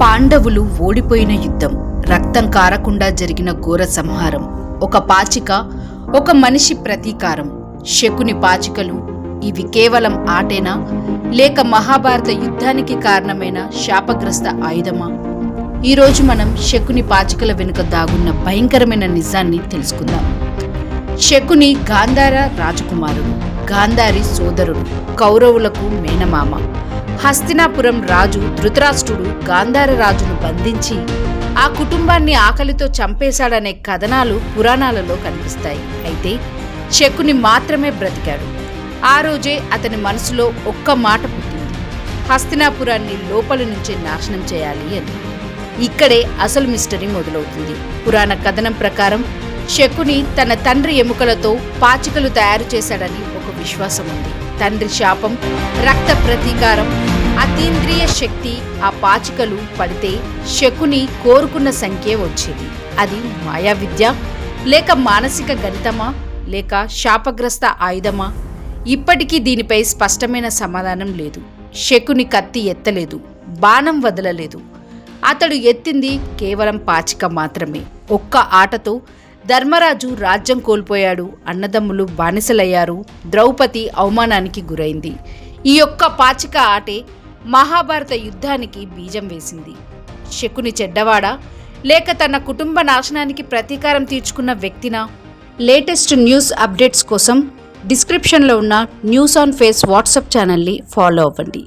పాండవులు ఓడిపోయిన యుద్ధం, రక్తం కారకుండా జరిగిన ఘోర సంహారం, ఒక పాచిక, ఒక మనిషి ప్రతీకారం. శకుని పాచికలు ఇవి కేవలం ఆటేనా, లేక మహాభారత యుద్ధానికి కారణమైన శాపగ్రస్త ఆయుధమా? ఈరోజు మనం శకుని పాచికల వెనుక దాగున్న భయంకరమైన నిజాన్ని తెలుసుకుందాం. శకుని గాంధార రాజకుమారుడు, గాంధారి సోదరుడు, కౌరవులకు మేనమామ. హస్తినాపురం రాజు ధృతరాష్ట్రుడు గాంధార రాజును బంధించి ఆ కుటుంబాన్ని ఆకలితో చంపేశాడనే కథనాలు పురాణాలలో కనిపిస్తాయి. అయితే శకుని మాత్రమే బ్రతికాడు. ఆ రోజే అతని మనసులో ఒక్క మాట పుట్టింది: హస్తినాపురాన్ని లోపలి నుంచే నాశనం చేయాలి అని. ఇక్కడే అసలు మిస్టరీ మొదలవుతుంది. పురాణ కథనం ప్రకారం శకుని తన తండ్రి ఎముకలతో పాచికలు తయారు చేశాడని ఒక విశ్వాసం ఉంది. తండ్రి శాపం, రక్త ప్రతీకారం, అతీంద్రియ శక్తి ఆ పాచికలు పడితే శకుని కోరుకున్న సంఖ్య వచ్చేది. అది మాయా విద్య, లేక మానసిక గణితమా, లేక శాపగ్రస్త ఆయుధమా? ఇప్పటికీ దీనిపై స్పష్టమైన సమాధానం లేదు. శకుని కత్తి ఎత్తలేదు, బాణం వదలలేదు. అతడు ఎత్తింది కేవలం పాచిక మాత్రమే. ఒక్క ఆటతో ధర్మరాజు రాజ్యం కోల్పోయాడు, అన్నదమ్ములు బానిసలయ్యారు, ద్రౌపది అవమానానికి గురైంది. ఈ ఒక్క పాచిక ఆటే మహాభారత యుద్ధానికి బీజం వేసింది. శకుని చెడ్డవాడా, లేక తన కుటుంబ నాశనానికి ప్రతీకారం తీర్చుకున్న వ్యక్తినా? లేటెస్ట్ న్యూస్ అప్డేట్స్ కోసం డిస్క్రిప్షన్లో ఉన్న న్యూస్ ఆన్ ఫేస్ వాట్సాప్ ఛానల్ని ఫాలో అవ్వండి.